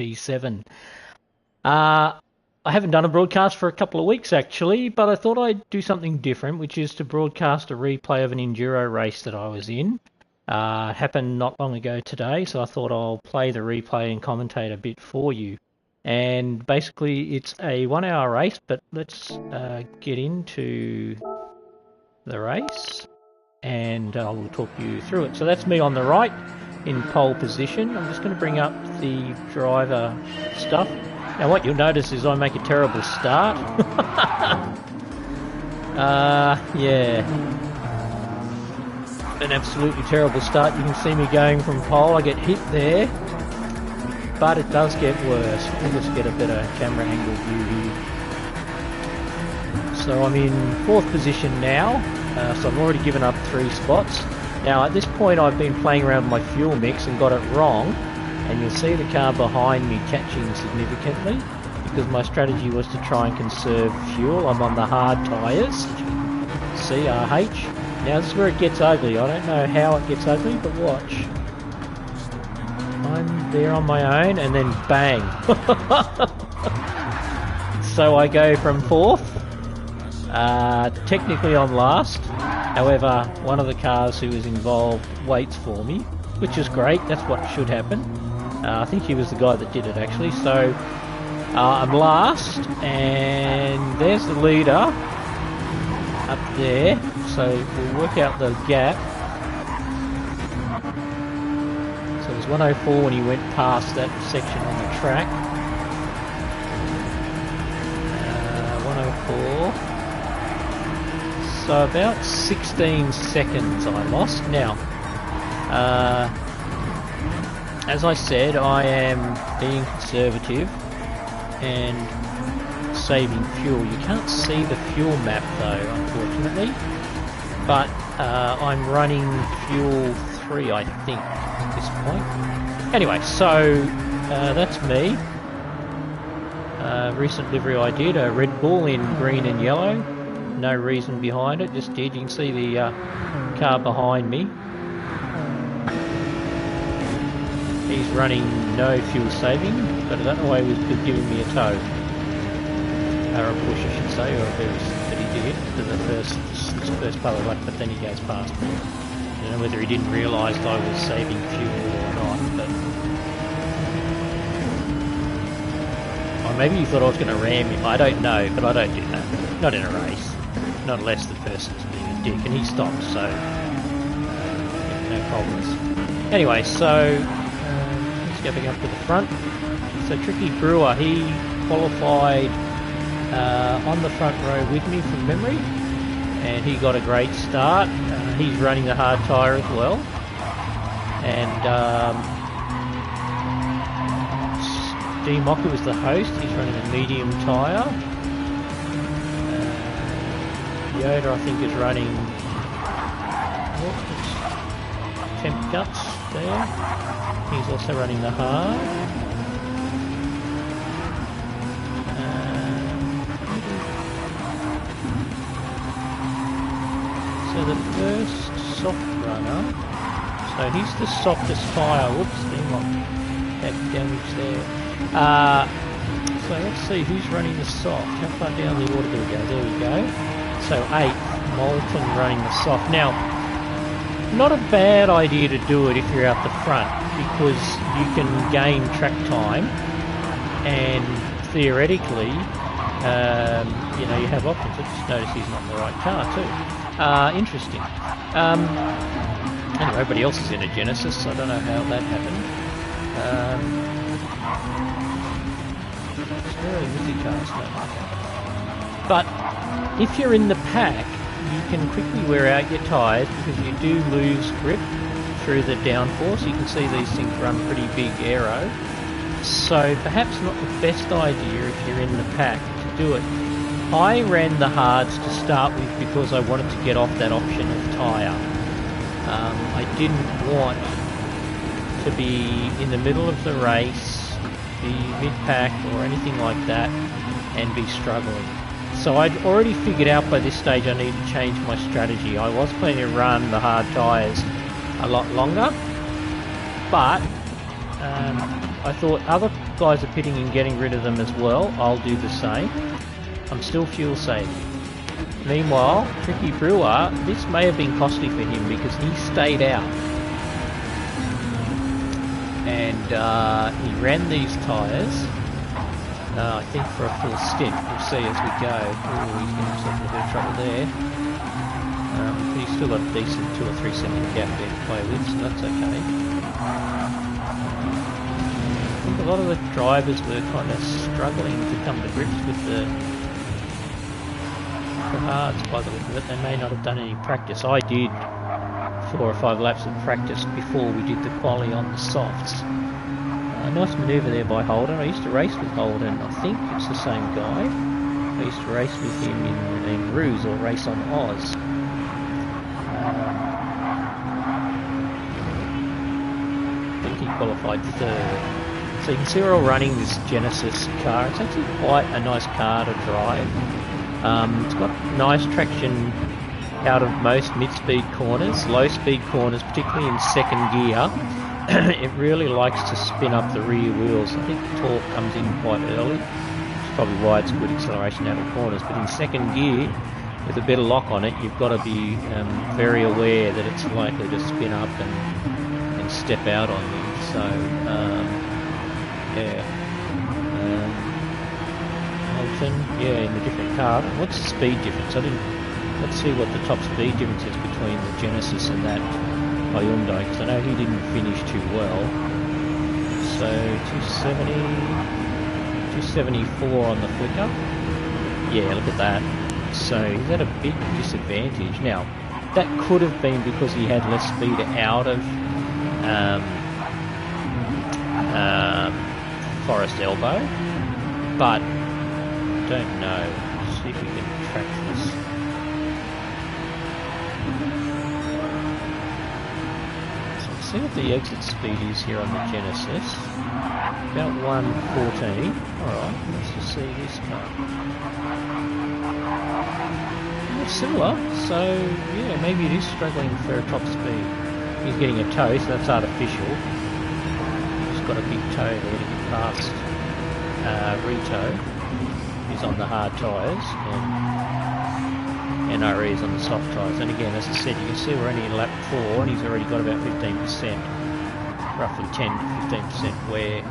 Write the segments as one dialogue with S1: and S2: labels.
S1: G7. I haven't done a broadcast for a couple of weeks actually, but I thought I'd do something different, which is to broadcast a replay of an enduro race that I was in. Happened not long ago today, so I thought I'll play the replay and commentate a bit for you. And basically it's a 1 hour race, but let's get into the race and I will talk you through it. So that's me on the right in pole position. I'm just going to bring up the driver stuff. Now what you'll notice is I make a terrible start. Yeah. An absolutely terrible start. You can see me going from pole. I get hit there. But it does get worse. We'll just get a better camera angle view here. So I'm in 4th position now. So I've already given up 3 spots. Now at this point I've been playing around with my fuel mix and got it wrong. And you'll see the car behind me catching significantly because my strategy was to try and conserve fuel. I'm on the hard tyres, CRH. Now this is where it gets ugly. I don't know how it gets ugly, but watch. I'm there on my own and then bang. So I go from 4th. Technically I'm last. However, one of the cars who was involved waits for me, which is great. That's what should happen. I think he was the guy that did it actually. So I'm last, and there's the leader up there. So we'll work out the gap. So it was 104 when he went past that section on the track. 104. So about 16 seconds I lost. Now, as I said, I am being conservative and saving fuel. You can't see the fuel map though, unfortunately. But I'm running fuel 3, I think, at this point. Anyway, so that's me. Recent livery I did, a Red Bull in green and yellow. No reason behind it, just did. You can see the car behind me. He's running no fuel saving, but I don't know why he was giving me a tow. Or a push, I should say, or a boost that he did to the first part of the lap, but then he goes past me. I don't know whether he didn't realise I was saving fuel or not, but... Or maybe he thought I was going to ram him, I don't know, but I don't do that. Not in a race. Not unless the person's being a dick, and he stopped, so... no problems. Anyway, so... Stepping up to the front. So Tricky Brewer, he qualified on the front row with me from memory, and he got a great start. He's running the hard tyre as well, and Dmock was the host. He's running a medium tyre. Yoda, I think, is running temp guts there. He's also running the hard. So the first soft runner, so he's the softest tyre. Whoops, Dmock had damage there. So let's see who's running the soft. How far down the order do we go? There we go. So 8th, Molten running the soft. Now, not a bad idea to do it if you're out the front, because you can gain track time, and theoretically, you know, you have options. I just noticed he's not in the right car too. Interesting. Anyway, everybody else is in a Genesis, so I don't know how that happened. It's very busy cars, no. But if you're in the pack, you can quickly wear out your tyres because you do lose grip through the downforce. You can see these things run pretty big aero. So perhaps not the best idea if you're in the pack to do it. I ran the hards to start with because I wanted to get off that option of tyre. I didn't want to be in the middle of the race, be mid-pack or anything like that, and be struggling. So I'd already figured out by this stage I needed to change my strategy. I was planning to run the hard tyres a lot longer, but I thought other guys are pitting and getting rid of them as well, I'll do the same. I'm still fuel saving. Meanwhile, Tricky Brewer, this may have been costly for him because he stayed out. And he ran these tyres, I think for a full stint. We'll see as we go. Ooh, he's getting himself in a bit of trouble there. But he's still got a decent 2 or 3 second gap there to play with, so that's okay. I think a lot of the drivers were kind of struggling to come to grips with the hards by the look of it. They may not have done any practice. I did 4 or 5 laps of practice before we did the quali on the softs. Nice manoeuvre there by Holden. I used to race with Holden. I think it's the same guy. I used to race with him in Ruse or race on Oz. I think he qualified 3rd. So you can see we're all running this Genesis car. It's actually quite a nice car to drive. It's got nice traction out of most mid-speed corners, low-speed corners, particularly in 2nd gear. It really likes to spin up the rear wheels. I think the torque comes in quite early, which is probably why it's good acceleration out of corners. But in 2nd gear, with a bit of lock on it, you've got to be very aware that it's likely to spin up and step out on you. So, yeah. Yeah, in a different car. What's the speed difference? Let's see what the top speed difference is between the Genesis and that Hyundai, because I know he didn't finish too well. So 270, 274 on the flicker. Yeah, look at that. So he's at a big disadvantage. Now, that could have been because he had less speed out of Forest Elbow, but don't know. Let's see if we can track this. So let's see what the exit speed is here on the Genesis. About 114. Alright, let's just see this car. It's similar, so yeah, maybe it is struggling for a top speed. He's getting a toe, so that's artificial. He's got a big toe there to get past Rito. He's on the hard tyres, and NRE is on the soft tyres. And again, as I said, you can see we're only in lap 4, and he's already got about 15%, roughly 10 to 15% wear,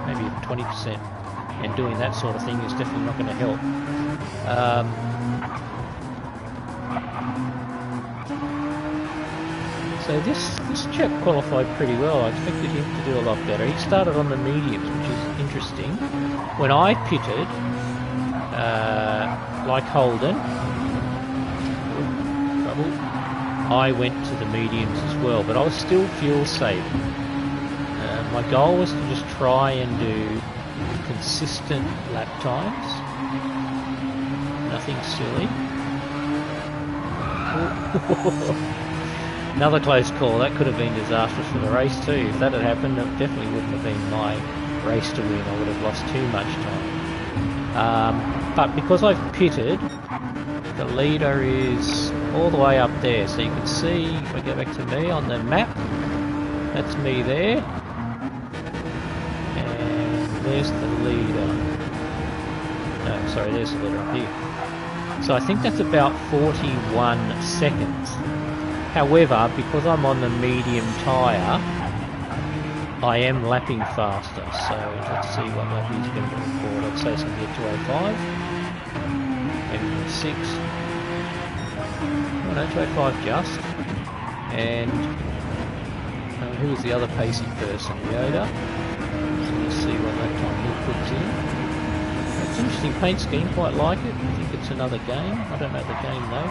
S1: maybe even 20%. And doing that sort of thing is definitely not going to help. So this chap qualified pretty well. I expected him to do a lot better. He started on the mediums, which is interesting. When I pitted, like Holden, I went to the mediums as well, but I was still fuel saving. My goal was to just try and do consistent lap times, nothing silly. Another close call. That could have been disastrous for the race too. If that had happened, it definitely wouldn't have been my race to win. I would have lost too much time. But because I've pitted, the leader is all the way up there. So you can see, if I go back to me on the map, that's me there. And there's the leader. No, sorry, there's the leader up here. So I think that's about 41 seconds. However, because I'm on the medium tyre, I am lapping faster. So let's see what lap he's going to record. I'd say it's going to be a 205. Maybe 6. Oh no, 205 just. And who was the other pacey person? Yoda. So let's see what lap time he puts in. It's an interesting paint scheme, quite like it. I think it's another game. I don't know the game though.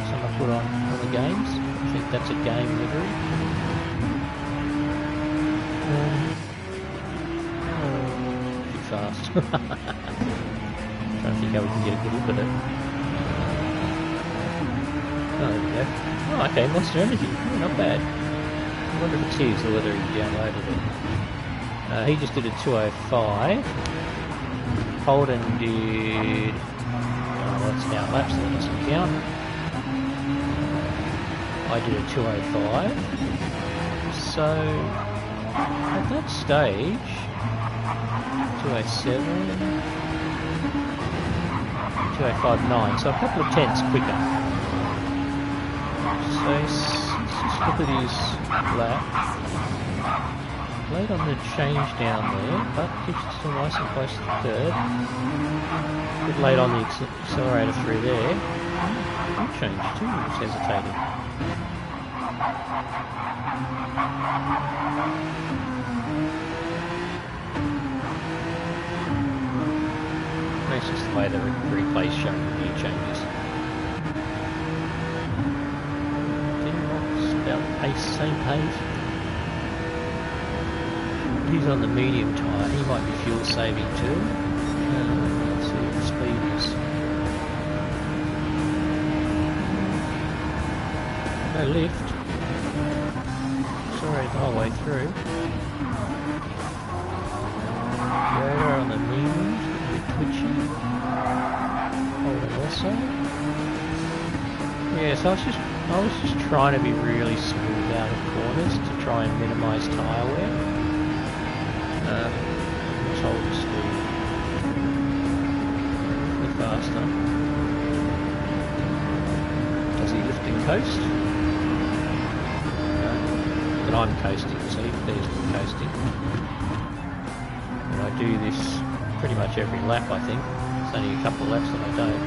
S1: Someone put on the games. I think that's a game livery. Too fast. Trying to think how we can get a good look at it. Oh, there we go. Oh, okay, Monster Energy. Oh, not bad. I wonder if it's his or whether he downloaded it. He just did a 205. Holden did... Oh, that's now laps, so that doesn't count. I did a 205. So, at that stage, 2:07, 2:05.9, so a couple of tenths quicker. So let's just look at his lap. Late on the change down there, but keeps it still nice and close to the third. A bit late on the accelerator through there. Good change too, was hesitating. That's just the way the replay's showing the new changes. Dmock's about same pace. He's on the medium tyre, he might be fuel saving too. Let's see what the speed is. No lift. Sorry, the whole way through. Yoda on the mediums, a bit twitchy. Holden also. Yeah, so I was just trying to be really smooth out of corners to try and minimise tyre wear. Let's hold the speed. A bit faster. Does he lift and coast? No. But I'm coasting, see? There's the coasting. And I do this pretty much every lap, I think. It's only a couple of laps that I don't.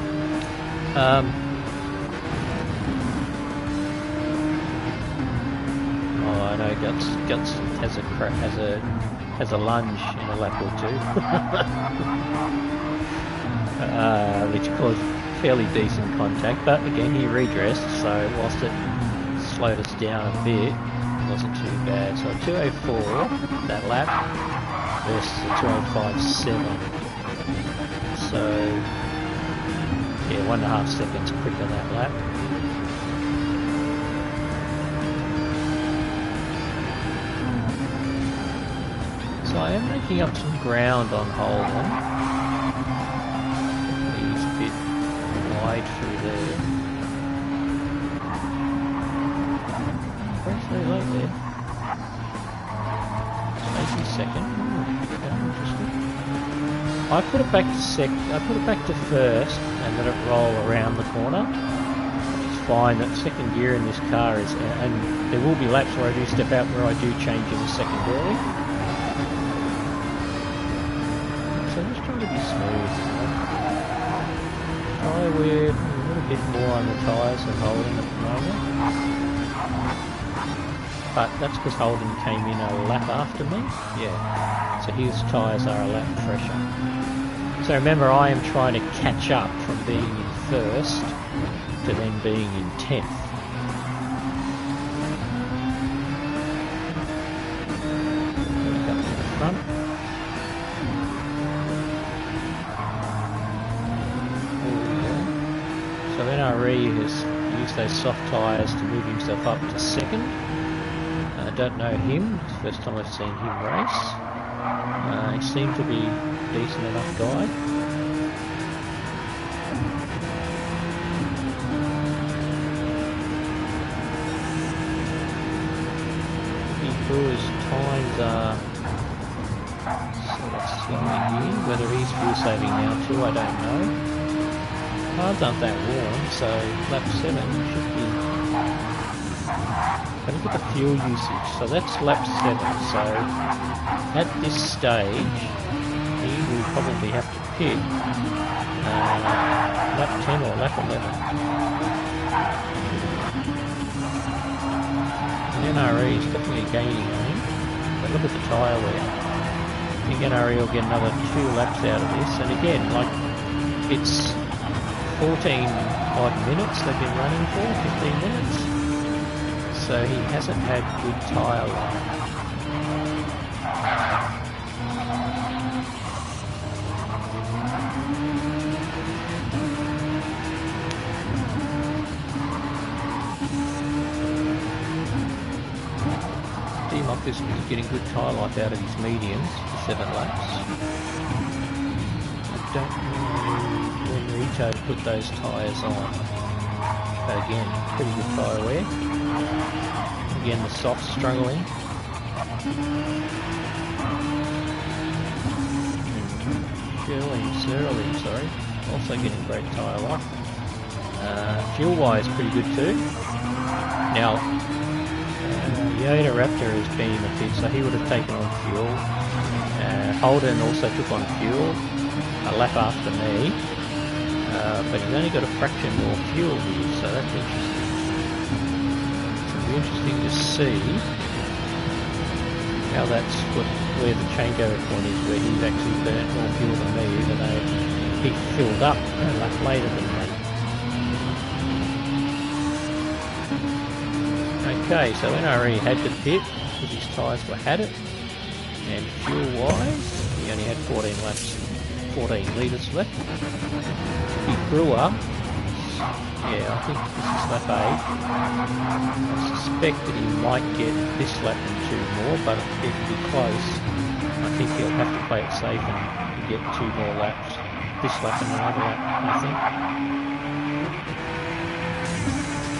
S1: Oh, I know Guts has a lunge in a lap or two, which caused fairly decent contact, but again he redressed, so whilst it slowed us down a bit, it wasn't too bad. So 2:04 that lap versus a 2:05.7, so yeah, 1.5 seconds quicker that lap. So I am making up some ground on Holden. He's a bit wide through there. Very late there. Stacy second. Interesting. I put it back to first and let it roll around the corner. It's fine. That second gear in this car is, and there will be laps where I do step out where I do change in the second early. So I'm just trying to be smooth. Tyre wear a little bit more on the tyres than Holden at the moment. But that's because Holden came in a lap after me. Yeah. So his tyres are a lap fresher. So remember, I am trying to catch up from being in first to then being in 10th. Back up to the front. So NRE has used those soft tyres to move himself up to second. I don't know him, it's the first time I've seen him race. He seemed to be a decent enough guy. Brewer's times are, so let's see here, whether he's fuel saving now too, I don't know. Cars aren't that warm, so lap 7 should be. But look at the fuel usage, so that's lap 7, so at this stage he will probably have to pit lap 10 or lap 11. The NRE is definitely gaining on him, but look at the tyre wear. I think NRE will get another 2 laps out of this, and again, like, it's 14 odd minutes they've been running for, 15 minutes. So he hasn't had good tyre life. Dmock is getting good tyre life out of his mediums for 7 laps. I don't know when Rito put those tyres on. But again, pretty good tyre wear. Again, the soft's struggling. Surly, sorry. Also getting great tyre life. Fuel-wise, pretty good too. Now, Yoda Raptor has been a bit, so he would have taken on fuel. Holden also took on fuel a lap after me, but he's only got a fraction more fuel here, so that's interesting. It'll be interesting to see how that's where the changeover point is, where he's actually burnt more fuel than me, even though he filled up a lap later than me. Okay, so NRE had to pit because his tyres were had it, and fuel-wise, he only had 14 litres left. He Brewer, yeah, I think this is lap 8. I suspect that he might get this lap and 2 more, but it'll be close. I think he'll have to play it safe and get 2 more laps. This lap and another lap, I think.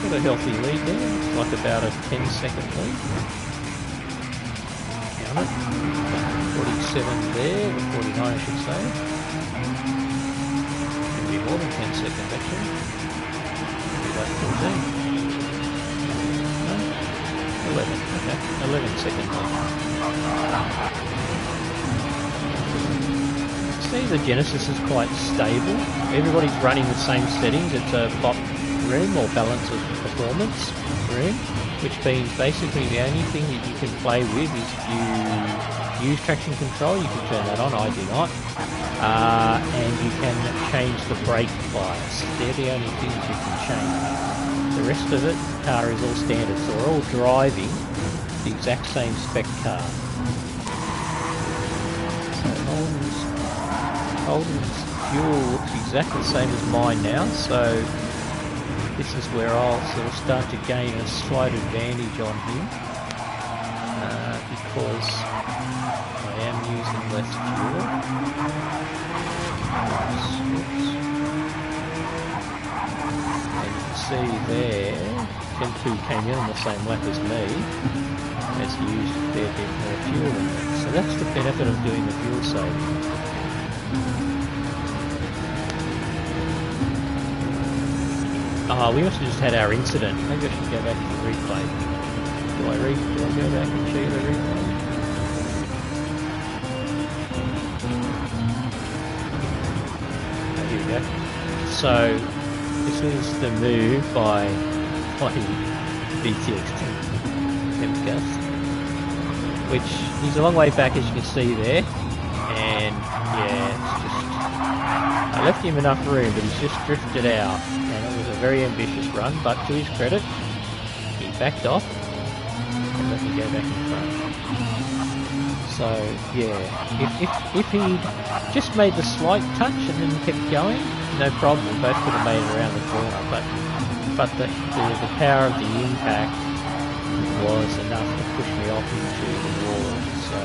S1: Got a healthy lead there, it's like about a 10-second lead. Count it. 47 there, 49 I should say. Could be more than 10 seconds actually. Maybe like 14. No? 11, okay. 11 seconds lead. See, the Genesis is quite stable. Everybody's running the same settings. It's a BOP room, or balance of performance room, which means basically the only thing that you can play with is if you use traction control, you can turn that on, I do not, and you can change the brake bias. They're the only things you can change. The rest of it, the car is all standard, so we're all driving the exact same spec car. So Holden's fuel looks exactly the same as mine now, so this is where I'll sort of start to gain a slight advantage on him, because I am using less fuel. And you can see there, Gen2 came in on the same lap as me, as he used a fair bit more fuel in it. So that's the benefit of doing the fuel saving. We also just had our incident. Maybe I should go back to the replay. Do I go back and show you the replay? Oh, here we go. So this is the move by BTX Temcast, which he's a long way back, as you can see there, and yeah, it's just, I left him enough room, but he's just drifted out. Very ambitious run, but to his credit, he backed off and let me go back in front. So yeah, if he just made the slight touch and then kept going, no problem. We both could have made it around the corner, but the power of the impact was enough to push me off into the wall. So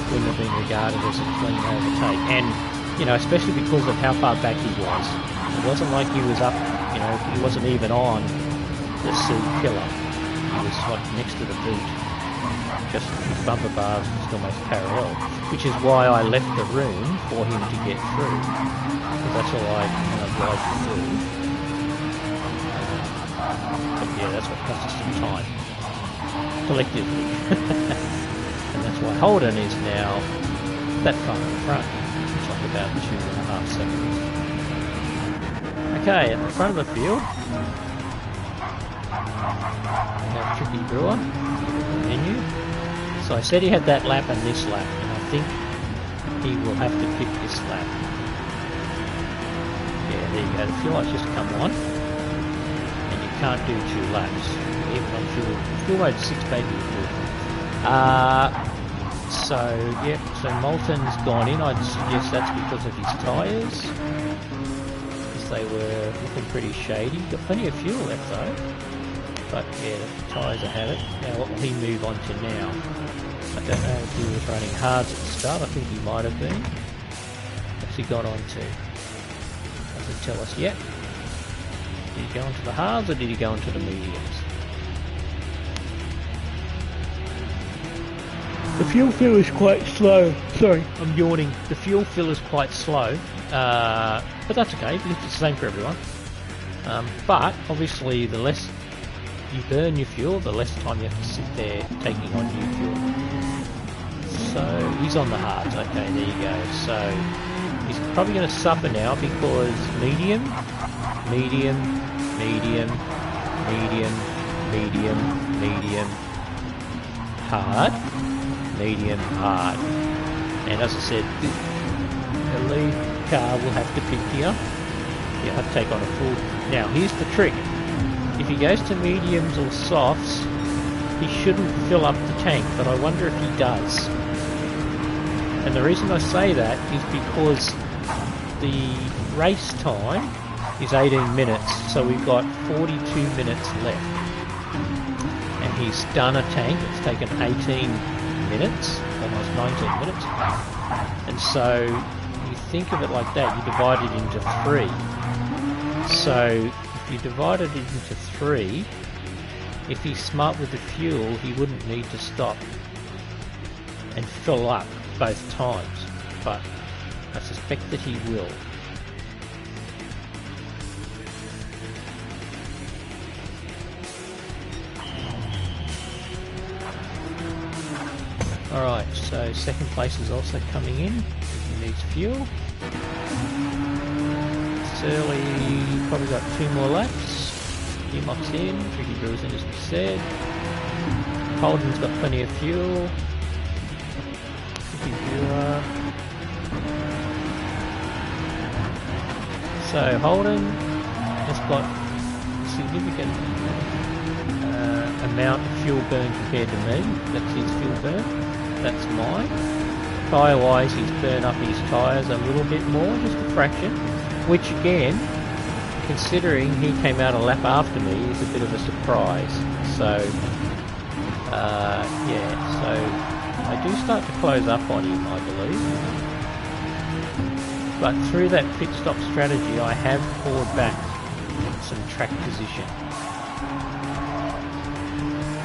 S1: wouldn't have been regarded as a clean overtake, and you know, especially because of how far back he was. It wasn't like he was up. You know, he wasn't even on the C pillar. He was like next to the boot. Just his bumper bars was almost parallel, which is why I left the room for him to get through. Because that's all I kind of like to do. But yeah, that's what cost us some time. Collectively. And that's why Holden is now that far in front. It's like about 2.5 seconds. Okay, at the front of the field, we have Tricky Brewer, menu. So I said he had that lap and this lap, and I think he will have to pick this lap. Yeah, there you go, the fuel light's just come on, and you can't do 2 laps, even on fuel mode 6 maybe you do. So, yep, so Moulton's gone in. I'd suggest that's because of his tyres. They were looking pretty shady. Got plenty of fuel left though. But yeah, the tyres have it. Now what will he move on to now? I don't know if he was running hards at the start. I think he might have been. What's he got on to? Doesn't tell us yet. Did he go onto the hards or did he go onto the mediums? The fuel fill is quite slow. Sorry, I'm yawning. The fuel fill is quite slow, but that's okay because it's the same for everyone. But obviously, the less you burn your fuel, the less time you have to sit there taking on new fuel. So he's on the hards. Okay, there you go. So he's probably going to suffer now because medium, medium, medium, medium, medium, medium, hard, medium, hard. And as I said, the lead car will have to pick you up. You have to take on a full. Now here's the trick. If he goes to mediums or softs, he shouldn't fill up the tank, but I wonder if he does. And the reason I say that is because the race time is 18 minutes, so we've got 42 minutes left. And he's done a tank, it's taken 18 minutes, almost 19 minutes. And so you think of it like that, you divide it into 3. So if you divided it into 3, if he's smart with the fuel, he wouldn't need to stop and fill up both times, but I suspect that he will. Alright, so second place is also coming in. He needs fuel. It's early, probably got 2 more laps. Dmock's in, Tricky Brew's in as we said. Holden's got plenty of fuel. So Holden has got significant amount of fuel burn compared to me. That's his fuel burn. That's mine. Tyre wise, he's burned up his tyres a little bit more, just a fraction. Which again, considering he came out a lap after me, is a bit of a surprise. So yeah, so I do start to close up on him, I believe. But through that pit stop strategy, I have poured back some track position.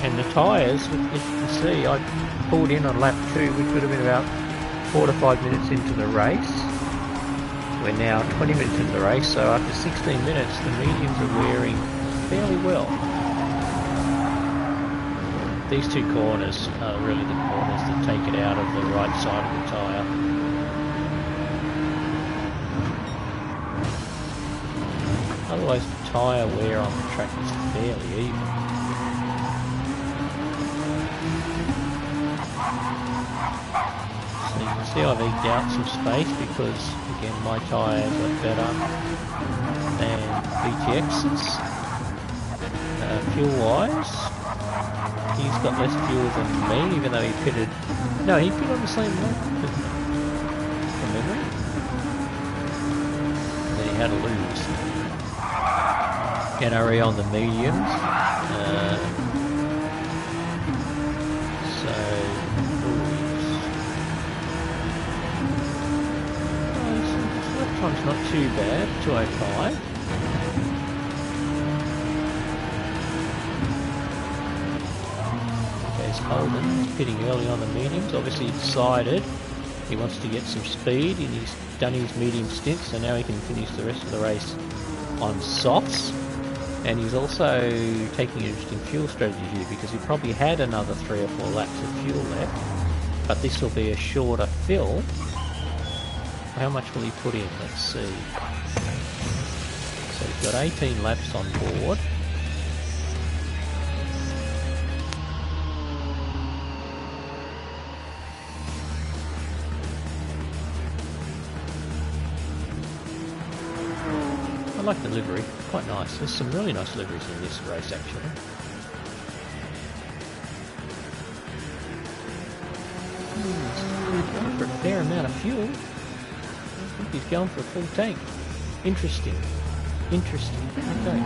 S1: And the tyres, as you can see, I pulled in on lap 2, which would have been about 4 to 5 minutes into the race. We're now 20 minutes into the race, so after 16 minutes, the mediums are wearing fairly well. These 2 corners are really the corners that take it out of the right side of the tyre. Otherwise, the tyre wear on the track is fairly even. So you can see I've eked out some space because, again, my tyres are better than BTX's. Fuel-wise, he's got less fuel than me, even though he pitted... No, he pitted on the same lap, didn't he? From memory. And then he had to lose. NRE on the mediums. Time's not too bad, 2:05. There's Holden, he's pitting early on the mediums. Obviously he decided he wants to get some speed and he's done his medium stint, so now he can finish the rest of the race on softs. And he's also taking an interesting fuel strategy here because he probably had another 3 or 4 laps of fuel left, but this will be a shorter fill. How much will he put in? Let's see. So he's got 18 laps on board. I like the livery, quite nice. There's some really nice liveries in this race actually. He's going for a fair amount of fuel. I think he's going for a full tank. Interesting. Interesting. Okay.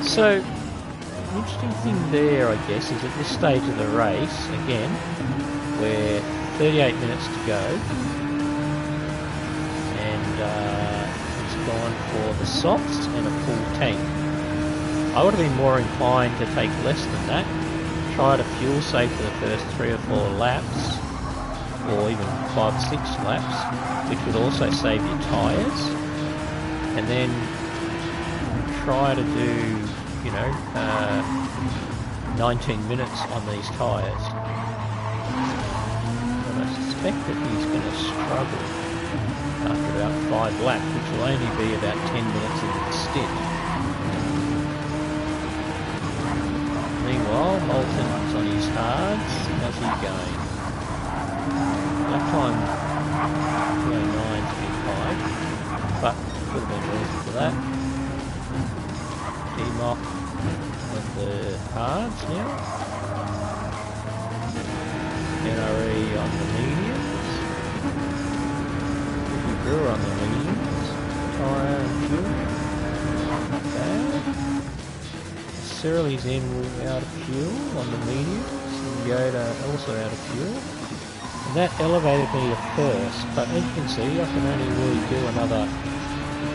S1: So, the interesting thing there, I guess, is at this stage of the race, again, we're 38 minutes to go. And he's gone for the softs and a full tank. I would have been more inclined to take less than that, try to fuel save for the first 3 or 4 laps, or even 5 or 6 laps, which would also save your tyres, and then try to do, 19 minutes on these tyres. And I suspect that he's going to struggle after about 5 laps, which will only be about 10 minutes in the stint. Meanwhile, Moulton's on his hards. How's he going? Lap time 209.25, but could have been reason for that. Dmock on the hards now. NRE on the mediums. Brewer on the mediums. Tyre and fuel. Not bad. Cyril's in out of fuel on the mediums. And Yoda also out of fuel. And that elevated me to first, but as you can see, I can only really do another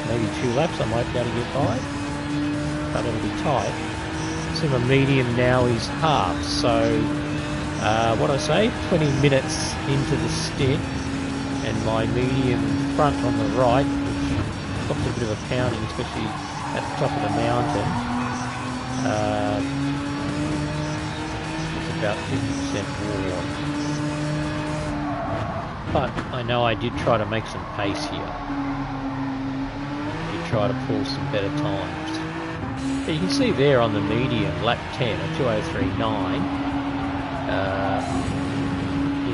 S1: maybe 2 laps. I might be able to get by, but it'll be tight. So my medium now is half, so what I say, 20 minutes into the stint, and my medium front on the right, which got a bit of a pounding, especially at the top of the mountain, it's about 50% worn. But I know I did try to make some pace here. You try to pull some better times. But you can see there on the medium, lap 10 at 2:03.9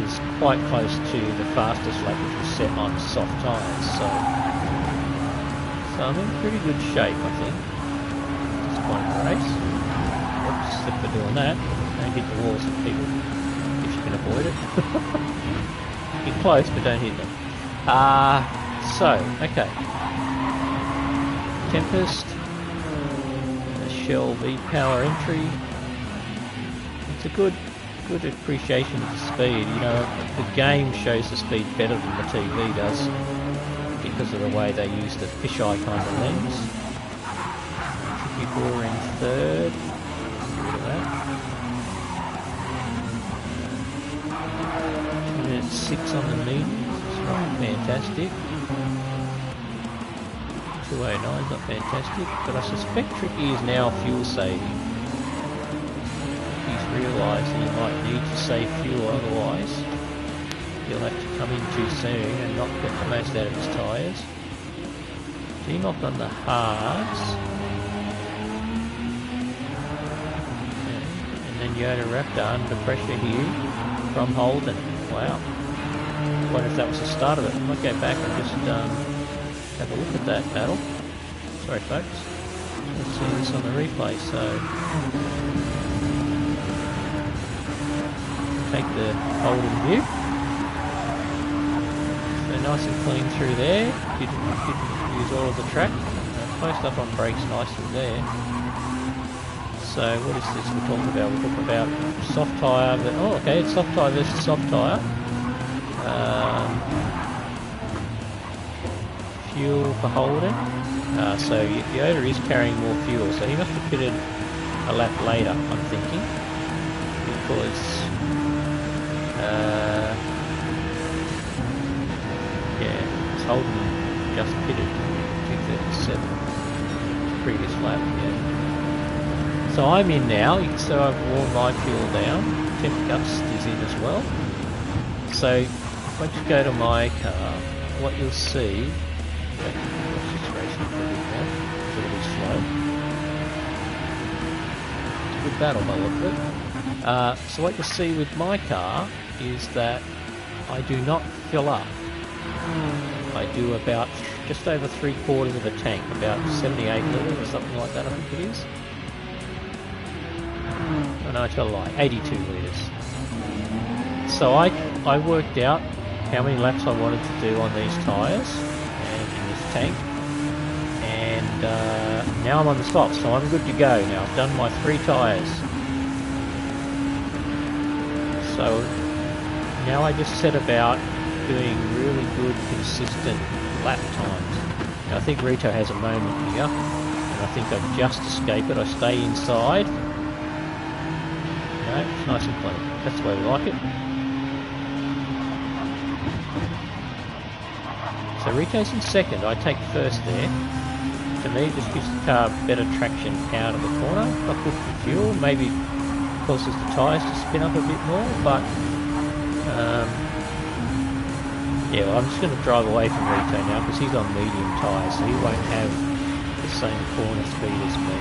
S1: is quite close to the fastest lap, which was set on soft tyres. So I'm in pretty good shape, I think. Just point the race. Oops, except for doing that. Don't hit the walls of people if you can avoid it. Get close, but don't hit them. Okay. Tempest. Shell V-Power entry. It's a good appreciation of the speed. The game shows the speed better than the TV does because of the way they use the fisheye kind of lens. Tricky Boar in third. Look at that. 2 minutes 6 on the mediums. It's not fantastic. 209 is not fantastic, but I suspect Tricky is now fuel saving. He's realised that he might need to save fuel, otherwise he'll have to come in too soon and not get the most out of his tyres. Dmock on the hards. And then Yoda Raptor under pressure here from Holden. Wow. I wonder if that was the start of it. I might go back and just have a look at that battle. Sorry folks. Let's see this on the replay. So take the Holden view. So nice and clean through there. Didn't use all of the track. Closed up on brakes nicely there. So what is this we're talking about? We're talking about soft tyre. Oh, okay, it's soft tyre versus soft tyre. Fuel for Holden. So Yoda is carrying more fuel, so he must have pitted a lap later, I'm thinking, because it's Holden just pitted 2:37 previous lap. Yeah. So I'm in now, so I've worn my fuel down. Temp Gust is in as well. So if I just go to my car, what you'll see. Good battle by the look of it. So what you'll see with my car is that I do not fill up. I do about just over 3/4 of a tank, about 78 litres or something like that, I think it is. Oh no, I tell a lie, 82 litres. So I worked out how many laps I wanted to do on these tyres and in this tank. And now I'm on the spot, so I'm good to go now. I've done my 3 tyres. So now I just set about doing really good, consistent lap times. Now I think Rito has a moment here, and I think I just escape it. I stay inside. No, No, it's nice and clean. That's the way we like it. So Rico's in second, I take first there. To me, it just gives the car better traction out of the corner. Not good for fuel, maybe causes the tyres to spin up a bit more, but yeah, well, I'm just going to drive away from Rito now because he's on medium tyres, so he won't have the same corner speed as me.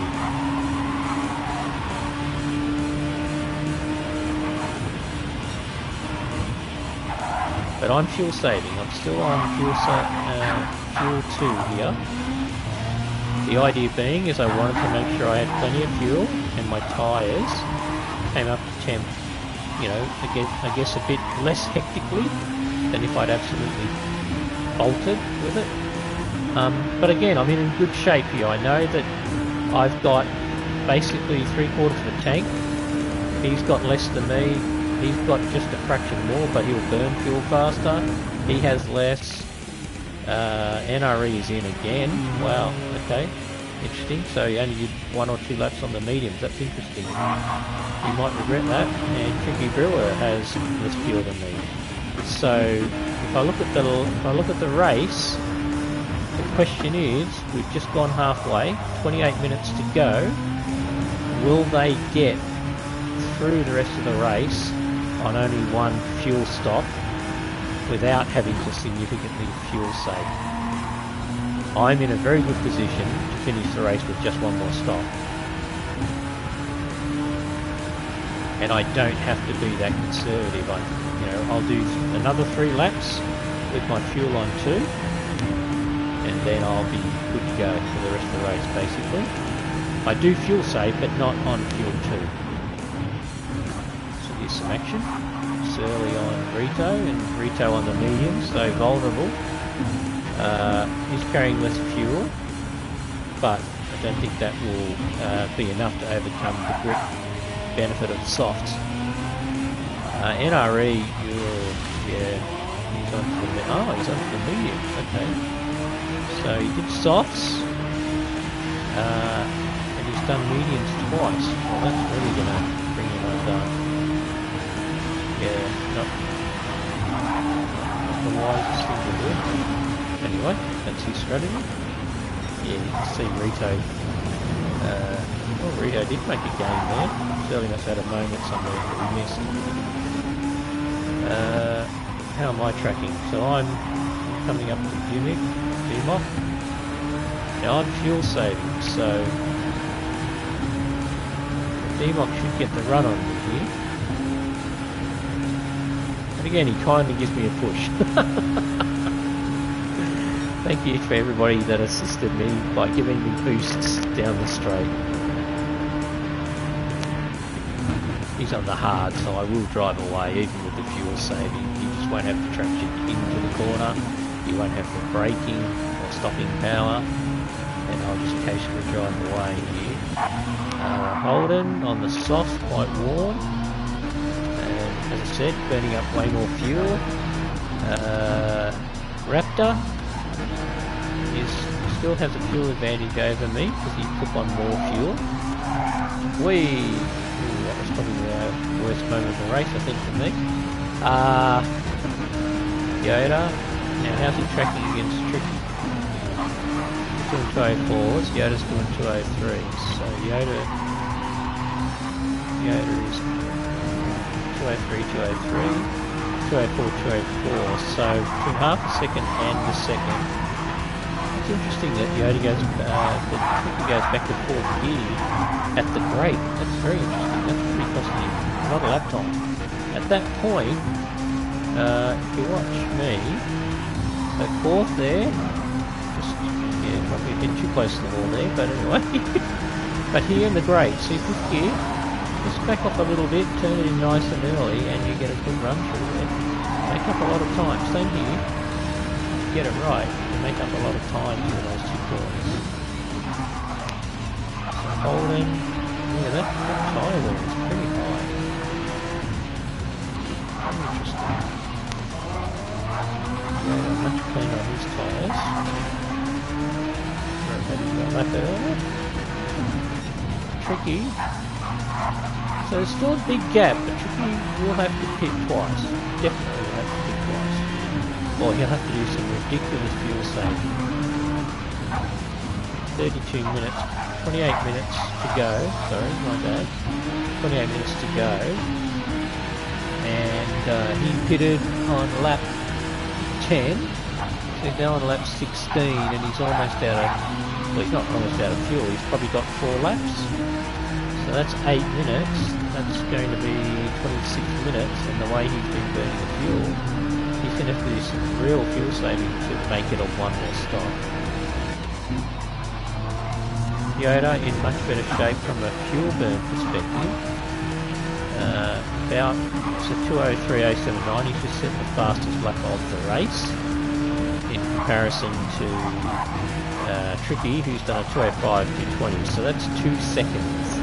S1: But I'm fuel saving. I'm still on fuel 2 here. The idea being is I wanted to make sure I had plenty of fuel and my tyres came up to temp, you know, I guess a bit less hectically than if I'd absolutely bolted with it. But again, I'm in good shape here. I know that I've got basically 3/4 of a tank. He's got less than me. He's got just a fraction more, but he'll burn fuel faster. He has less. NRE is in again. Wow, okay. Interesting. So you only did 1 or 2 laps on the mediums. That's interesting. You might regret that. And Tricky Brewer has less fuel than me. So if I look at the race, the question is, we've just gone halfway, 28 minutes to go. Will they get through the rest of the race on only 1 fuel stop without having to significantly fuel save? I'm in a very good position to finish the race with just 1 more stop. And I don't have to be that conservative. I'll do another 3 laps with my fuel on 2, and then I'll be good to go for the rest of the race, basically. I do fuel save, but not on fuel 2. So here's some action. It's early on Rito, and Rito on the medium, so vulnerable. He's carrying less fuel, but I don't think that will be enough to overcome the grip benefit of the softs. NRE, yeah, he's onto the medium, okay. So he did softs, and he's done mediums twice. Well, that's really going to bring him undone. Yeah, not the wisest thing to do. Anyway, that's his strategy. Yeah, you can see Rito. Well, Rito did make a gain there. Certainly must have had a moment somewhere that we missed. How am I tracking? So I'm coming up to Dmock. Now I'm fuel saving, so Dmock should get the run on me here. And again, he kindly gives me a push. Thank you for everybody that assisted me by giving me boosts down the straight. He's on the hard, so I will drive away even with the fuel saving. He just won't have the traction into the corner. He won't have the braking or stopping power. And I'll just occasionally drive away here. Holden on the soft, quite warm. And as I said, burning up way more fuel. Raptor still has a fuel advantage over me because he took on more fuel. That was probably the worst moment of the race, I think, for me. Yoda. Now, how's he tracking against Tricky? He's doing 204s, Yoda's doing 203s. So Yoda is 203, 203, 204, 204. So between half a second and a second. It's interesting that Yoda goes, that Tricky goes back to 4th gear at the brake. That's very interesting. That's pretty costly. Not a lap time. At that point, if you watch me, at 4th there, probably a bit too close to the wall there, but anyway. But here in the grade, see 5th gear, just back off a little bit, turn it in nice and early, and you get a good run through there. Make up a lot of time. Same here. Get it right, you make up a lot of time through those 2 corners. So holding, yeah, that tyre there is pretty high. Very interesting. Yeah, much cleaner on his tyres. Maybe got lap earlier. Tricky. So there's still a big gap, but Tricky will have to pit twice. Definitely will have to pit twice. Or he'll have to do some ridiculous fuel saving. 32 minutes, 28 minutes to go. Sorry, my bad. 28 minutes to go. And he pitted on lap 10. So he's now on lap 16 and he's almost out of, well, he's not almost out of fuel, he's probably got 4 laps. So that's 8 minutes, that's going to be 26 minutes, and the way he's been burning the fuel, he's going to have to do some real fuel saving to make it a one-more stop. Yoda in much better shape from a fuel burn perspective. About, so 2:03.079, he's just set the fastest lap of the race in comparison to Tricky, who's done a 2:05.220, so that's 2 seconds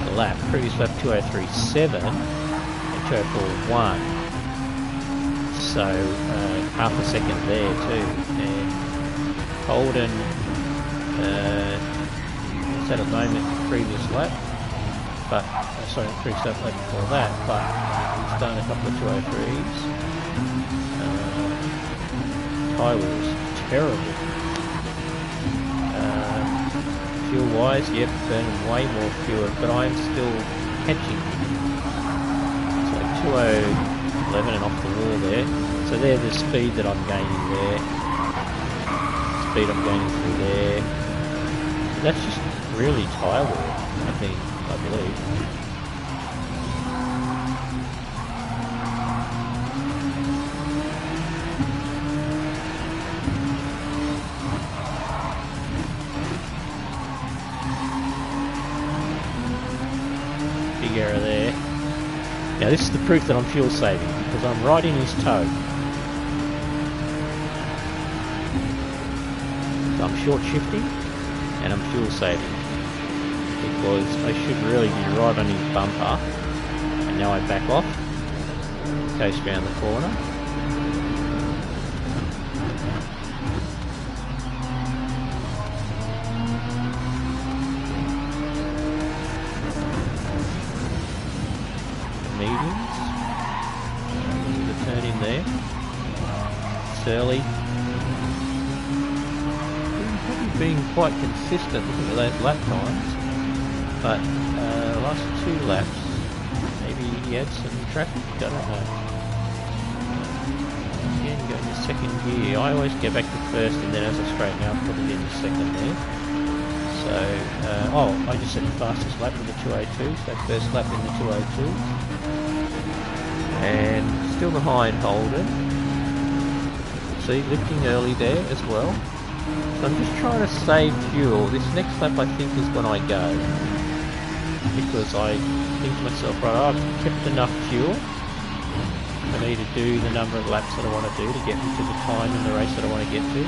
S1: a lap. Previous lap 2:03.7 and 2:04.1, so half a second there too. And Holden was at a moment previous lap, but sorry, previous lap before that, but he's done a couple of 2:03s. Tyre was terrible. Fuel wise, yep, burning way more fuel, but I'm still catching. So 2:11 and off the wall there. So there's the speed that I'm gaining there. Speed I'm gaining through there. That's just really tyre wear, I think, I believe. Big error there. Now this is the proof that I'm fuel saving, because I'm right in his toe. So I'm short shifting and I'm fuel saving, because I should really be right on his bumper, and now I back off, coast around the corner. Mediums, the turn in there, it's early. Being quite consistent looking at those lap times, but the last 2 laps maybe he had some traffic, I don't know. Again, go into second gear. I always go back to first and then as I straighten out, probably into second there. So, oh, I just set the fastest lap in the 2:02, so first lap in the 2:02. And still behind Holden. See, lifting early there as well. So I'm just trying to save fuel. This next lap I think is when I go, because I think to myself, right, I've kept enough fuel for me to do the number of laps that I want to do to get me to the time in the race that I want to get to.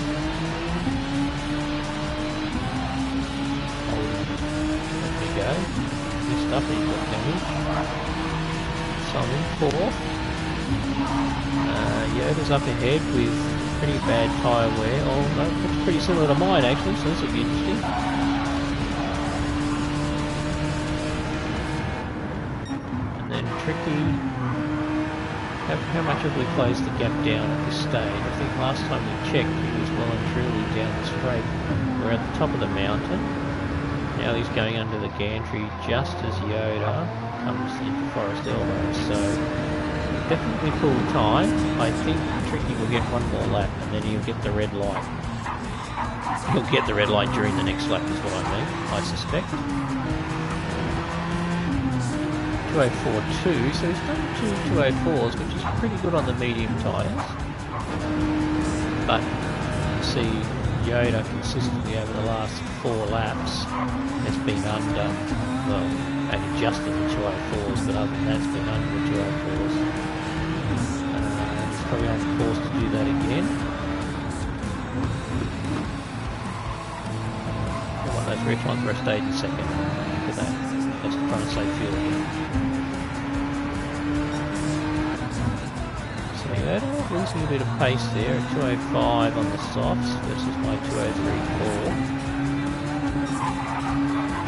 S1: Let me go. Missed up, he's got damage. So I'm in 4th. Yoda's up ahead with pretty bad tyre wear. Oh no, that's pretty similar to mine actually, so this will be interesting. And then Tricky. How much have we closed the gap down at this stage? I think last time we checked he was well and truly down the straight. We're at the top of the mountain. Now he's going under the gantry just as Yoda comes into Forest Elbow. So definitely full time. I think Tricky will get one more lap and then he'll get the red light. He'll get the red light during the next lap is what I mean, I suspect. 2:04.2, so he's done 2 2:04s, which is pretty good on the medium tyres. But you see Yoda consistently over the last 4 laps has been under, well, maybe just in the 2:04s, but other than that it's been under the 2:04s. He's probably on course to do that again. One of those rich ones where I stayed in second. Look at that. Just trying to save fuel again. So Yoda losing a bit of pace there at 2:05 on the softs versus my 2:03.4.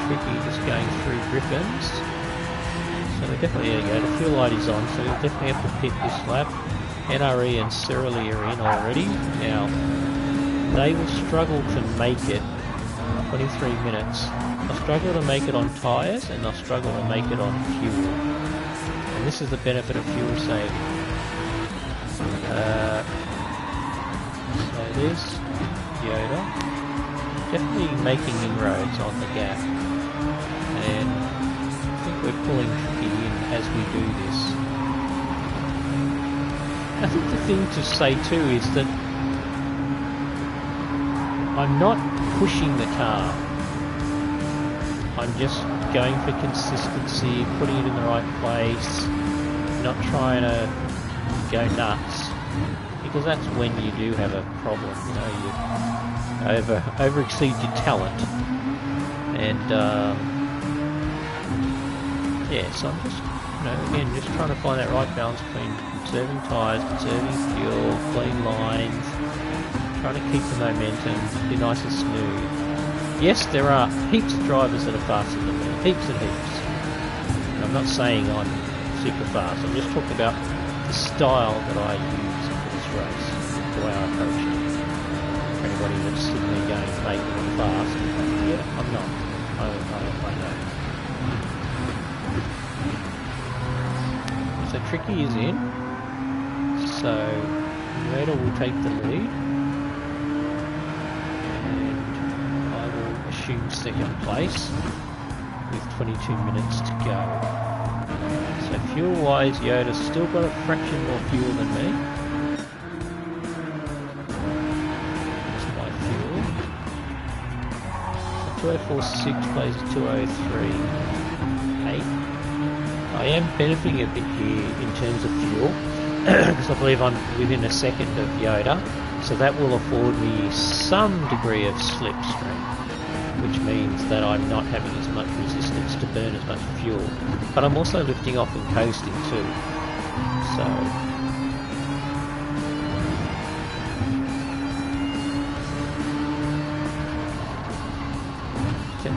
S1: Tricky just going through grippins. So we definitely, there you go, the fuel light is on, so we'll definitely have to pit this lap. NRE and Cyrilie are in already. Now, they will struggle to make it 23 minutes. They'll struggle to make it on tyres, and they'll struggle to make it on fuel. And this is the benefit of fuel saving. So this, Yoda, definitely making inroads on the gap. And I think we're pulling Tricky in as we do this. I think the thing to say too is that I'm not pushing the car. I'm just going for consistency, putting it in the right place, not trying to go nuts, because that's when you do have a problem. You know, you over-exceed your talent, and yeah. So I'm just, you know, again, just trying to find that right balance between conserving tyres, conserving fuel, clean lines, trying to keep the momentum, be nice and smooth. Yes, there are heaps of drivers that are faster than me, heaps and heaps. And I'm not saying I'm super fast, I'm just talking about the style that I use for this race, the way I approach it. For anybody that's sitting there going, mate, I'm fast, yeah, I'm not. I know. So Tricky is in, so Yoda will take the lead. Second place with 22 minutes to go. So fuel wise, Yoda's still got a fraction more fuel than me. That's my fuel. So 204.6 plays 203.8. I am benefiting a bit here in terms of fuel because I believe I'm within a second of Yoda, so that will afford me some degree of slipstream, which means that I'm not having as much resistance to burn as much fuel. But I'm also lifting off and coasting too. So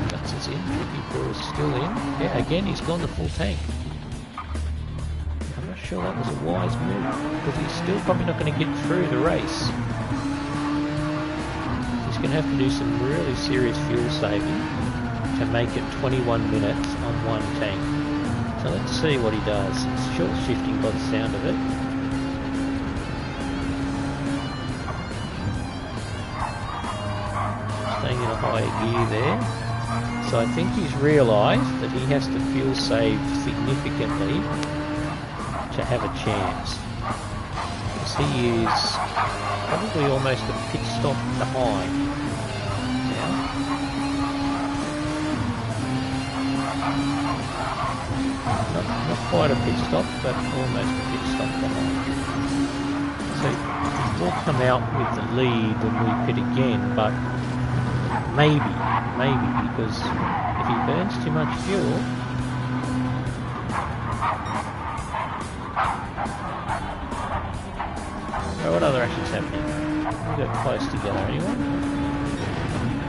S1: Guts is in, Tricky Brew is still in. Yeah, again he's gone to full tank. I'm not sure that was a wise move, because he's still probably not going to get through the race. Going to have to do some really serious fuel saving to make it 21 minutes on one tank. So let's see what he does. It's short shifting by the sound of it. Staying in a higher gear there. So I think he's realised that he has to fuel save significantly to have a chance. Because he is probably almost a pit stop behind. Not quite a pit stop, but almost a pit stop behind. So he will come out with the lead when we pit again, but maybe, because if he burns too much fuel, what other action's happening? We got close together anyway.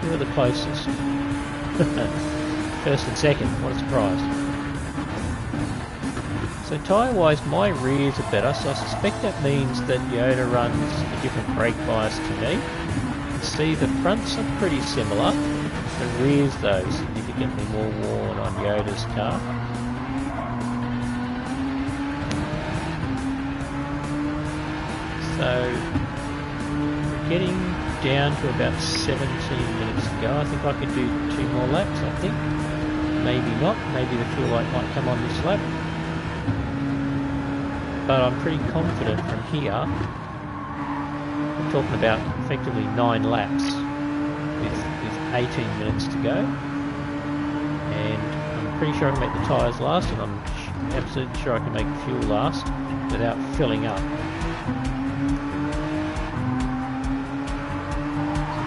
S1: Who are the closest? First and second, what a surprise. So tyre-wise, my rears are better, so I suspect that means that Yoda runs a different brake bias to me. See, the fronts are pretty similar. The rears, though, significantly more worn on Yoda's car. So, we're getting down to about 17 minutes to go. I think I could do 2 more laps, I think. Maybe not. Maybe the fuel light might come on this lap. But I'm pretty confident from here. We're talking about effectively 9 laps with 18 minutes to go. And I'm pretty sure I can make the tyres last, and I'm absolutely sure I can make the fuel last without filling up.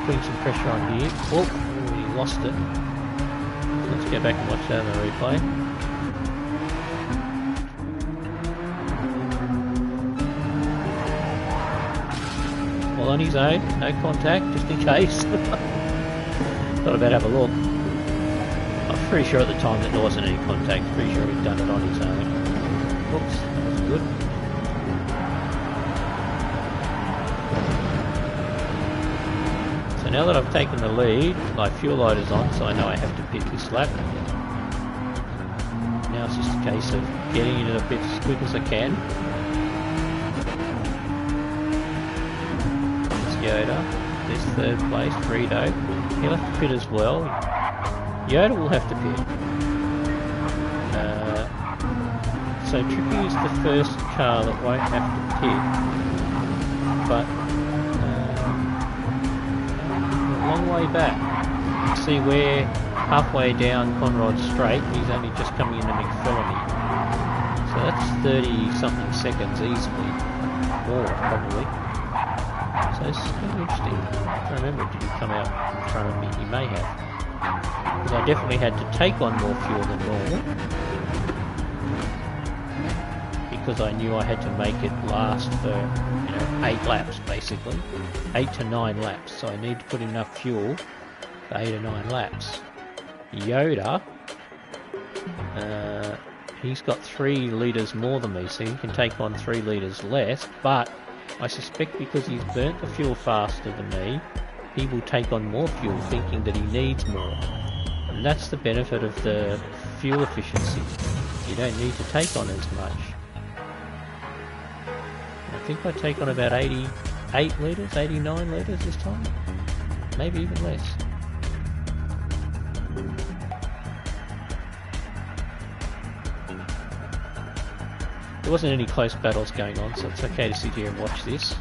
S1: Putting some pressure on here. Oh, we lost it. Let's go back and watch that on the replay. Well, on his own, no contact, just in case. Thought I'd better have a look. I'm pretty sure at the time that there wasn't any contact. Pretty sure he'd done it on his own. Whoops, that was good. So now that I've taken the lead, my fuel light is on, so I know I have to pit this lap. Now it's just a case of getting it a bit as quick as I can. There's Yoda. There's third place, Frito. He'll have to pit as well. Yoda will have to pit. So Tricky is the first car that won't have to pit, but a long way back. See where halfway down Conrod Straight, he's only just coming into McPhillamy. So that's 30 something seconds easily, more probably. So it's kind of interesting. I don't remember, did he come out in front of me? He may have. Because I definitely had to take on more fuel than normal. Because I knew I had to make it last for, 8 laps basically. 8 to 9 laps. So I need to put enough fuel for 8 or 9 laps. Yoda, he's got 3 litres more than me, so he can take on 3 litres less, but I suspect because he's burnt the fuel faster than me, he will take on more fuel thinking that he needs more. And that's the benefit of the fuel efficiency. You don't need to take on as much. I think I take on about 88 litres, 89 litres this time. Maybe even less. There wasn't any close battles going on, so it's okay to sit here and watch this.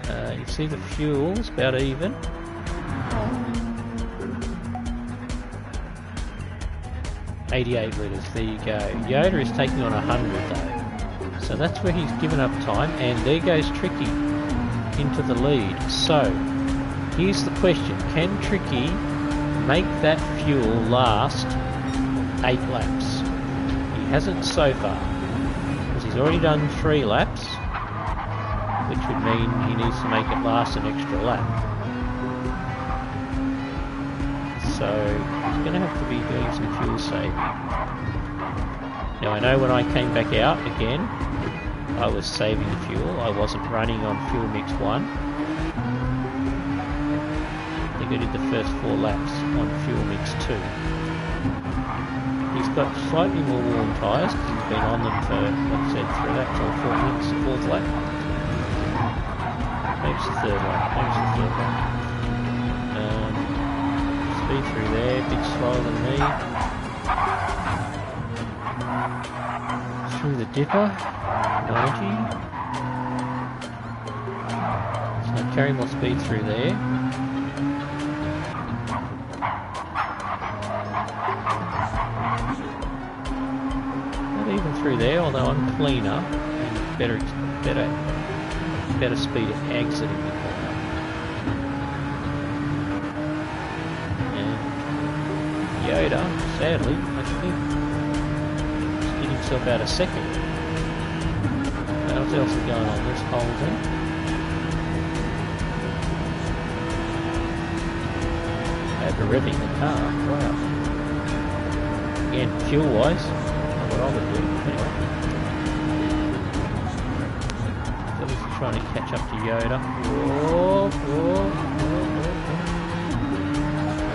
S1: You see the fuel's about even. $88 litres, there you go. Yoda is taking on 100 though. So that's where he's given up time, and there goes Tricky into the lead. So, here's the question. Can Tricky make that fuel last 8 laps? He hasn't so far. He's already done 3 laps, which would mean he needs to make it last an extra lap. So he's going to have to be doing some fuel saving. Now I know when I came back out again, I was saving fuel. I wasn't running on fuel mix 1. I think I did the first 4 laps on fuel mix 2. He's got slightly more warm tyres because he's been on them for, like I said, 3 laps or 4 minutes, 4th lap. Maybe it's the 3rd lap, speed through there, a bit slower than me. Through the dipper, 90. So I carry more speed through there. Even through there, although I'm cleaner and better speed at exiting the corner. And Yoda, sadly, I think, did himself out a second. What else is going on? There's Holden. Over revving the car. Wow. Again, fuel-wise. What I would do, anyway. So this is trying to catch up to Yoda. Whoa, whoa, whoa, whoa.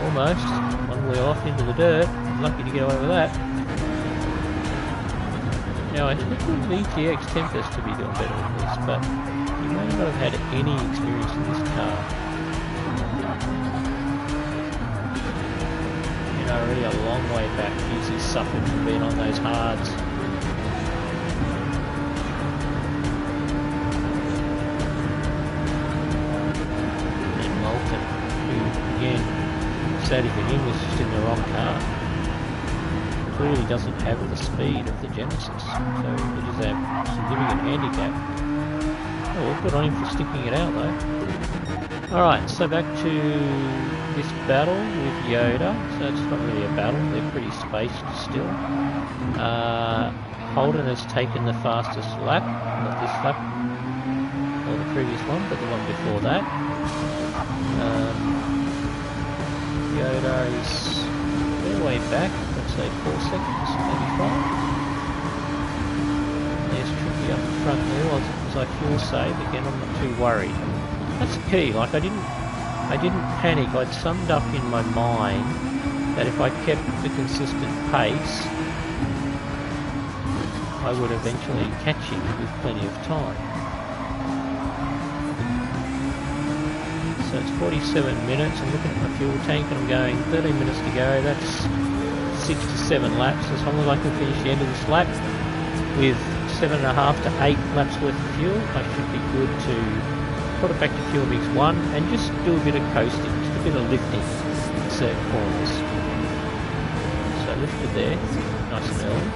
S1: Almost. One wheel off into the dirt. Lucky to get away with that. Now I expected VTX Tempest to be doing better than this, but he may not have had any experience in this car. Already a long way back. He's suffered from being on those hards. And Moulton, who again, sadly for him, was just in the wrong car. Clearly doesn't have the speed of the Genesis, so it is a significant handicap. Oh, well, good on him for sticking it out though. Alright, so back to this battle with Yoda. So it's not really a battle, they're pretty spaced still. Holden has taken the fastest lap, not this lap, or the previous one, but the one before that. Yoda is the way back, let's say 4 seconds, maybe 5. There's Tricky up the front there as I fuel save. Again, I'm not too worried. That's the key, like I didn't panic. I'd summed up in my mind that if I kept the consistent pace, I would eventually catch him with plenty of time. So it's 47 minutes, I'm looking at my fuel tank and I'm going 13 minutes to go, that's 6 to 7 laps. As long as I can finish the end of this lap with 7.5 to 8 laps worth of fuel, I should be good to put it back to fuel mix 1 and just do a bit of coasting, just a bit of lifting in certain corners. So lifted there, nice and early.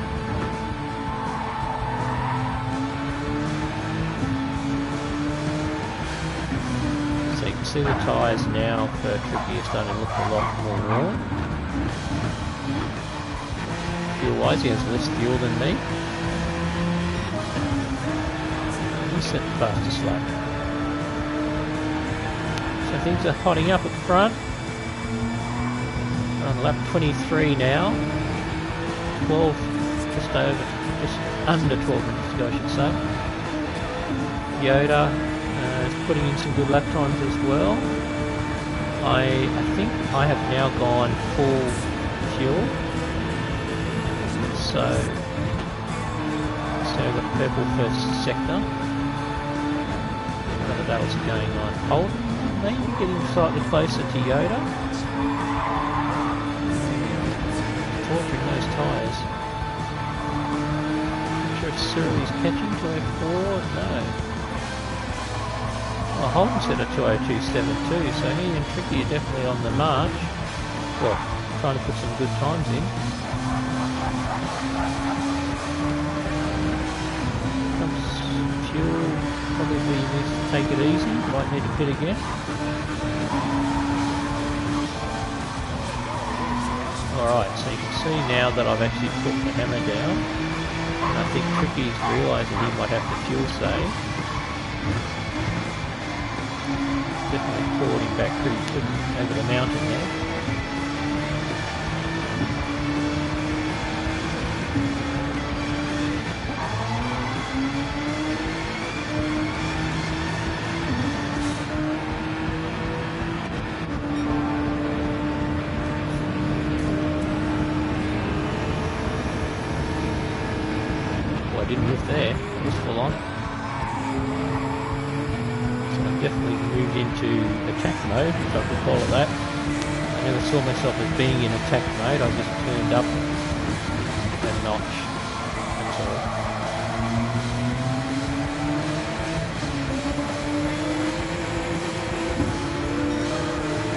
S1: So you can see the tyres now for Tricky are starting to look a lot more worn. Fuel-wise, he has less fuel than me. He set the fastest lap. So things are hotting up at the front. We're on lap 23 now. 12, just under 12 minutes to go, I should say. Yoda is putting in some good lap times as well. I think I have now gone full fuel. So I've got purple first sector. Other battles are going on. Hold, maybe getting slightly closer to Yoda. Torturing those tyres. Not sure if Cyril's catching 204. No. Well, Holden said a 202.72, so he and Tricky are definitely on the march. Well, trying to put some good times in. Fuel, probably needs to take it easy, might need to pit again. Alright, so you can see now that I've actually put the hammer down, and I think Tricky's realising he might have to fuel save. Definitely clawed him back pretty quick over the mountain there. I didn't lift there, it was full on. So I've definitely moved into attack mode, if I could call it that. I never saw myself as being in attack mode, I just turned up a notch, that's all.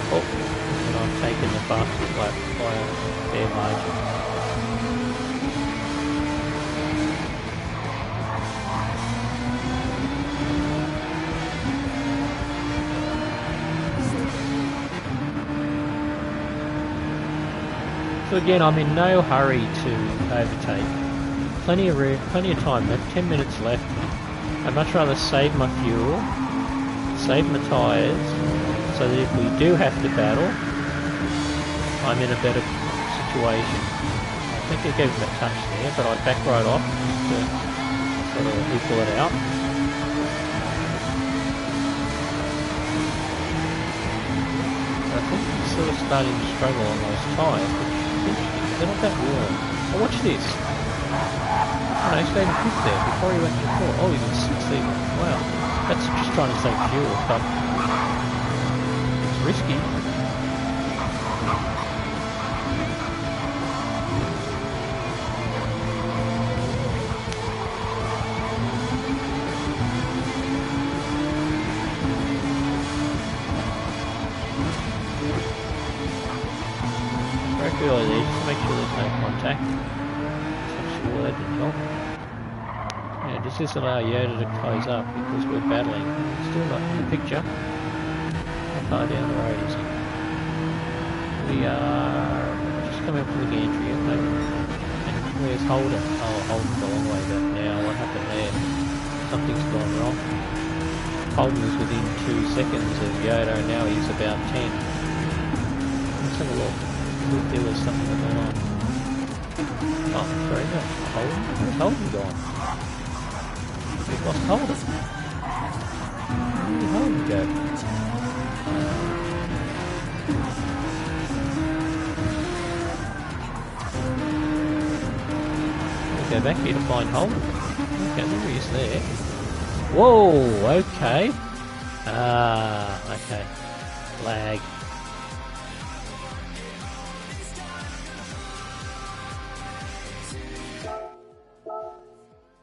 S1: Oh, and I've taken the fastest lap by a fair margin. So again, I'm in no hurry to overtake. Plenty of time left, 10 minutes left. I'd much rather save my fuel, save my tyres, so that if we do have to battle, I'm in a better situation. I think I gave him a touch there, but I back right off to sort of equal it out. I think he's sort of starting to struggle on those tyres. They're not that warm. Oh, watch this. Oh, no, he stayed in 5th there before he went to 4th. Oh, he's in 6th even. Wow. That's just trying to save fuel, but it's risky. Really there, just to make sure there's no contact. Touch the word and help. Yeah, does this allow Yoda to close up because we're battling? Still not in the picture. How far down the road is he? We are just coming up to the gantry, I think. And where's Holden? Oh, Holden's a long way back now. What happened there? Something's gone wrong. Holden was within 2 seconds of Yoda and now he's about 10. Let's have a look. thought there was something going on. Oh, sorry, no. Holden? Where's Holden gone? We've lost Holden. Where did Holden go? We'll go back here to find Holden. Okay, there he is there. Whoa, okay. Ah, okay. Lag.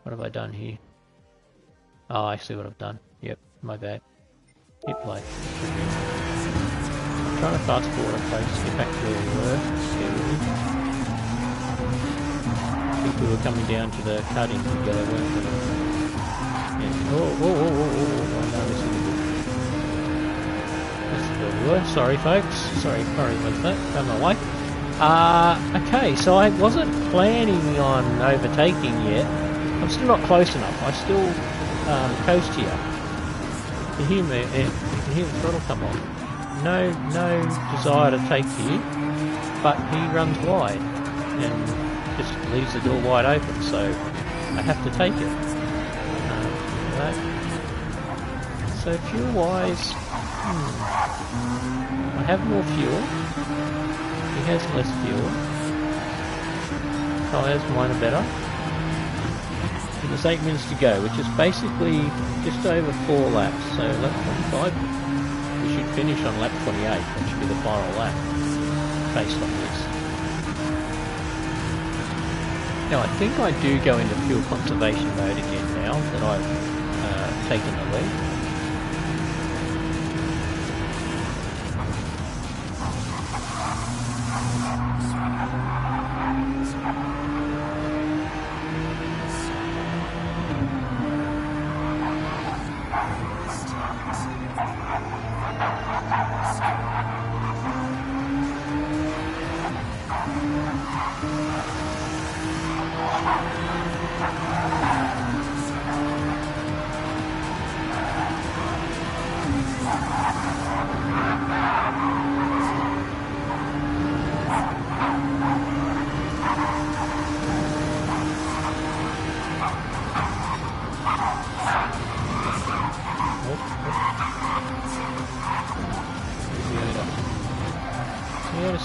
S1: What have I done here? Oh, I see what I've done. Yep, my bad. Hit play. I'm trying to fast forward a post to get back to where we were. I think we were coming down to the cutting together, weren't we? Yeah. Oh, no, this is sorry folks, sorry about that, come away. Okay, so I wasn't planning on overtaking yet. I'm still not close enough, I still coast here. You hear me, you can hear the throttle come on. No desire to take here, but he runs wide and just leaves the door wide open, so I have to take it. So fuel wise, I have more fuel, he has less fuel, tyres, mine are better. And there's 8 minutes to go, which is basically just over 4 laps, so lap 25, we should finish on lap 28, that should be the final lap, based on this. Now I think I do go into fuel conservation mode again now that I've taken the lead.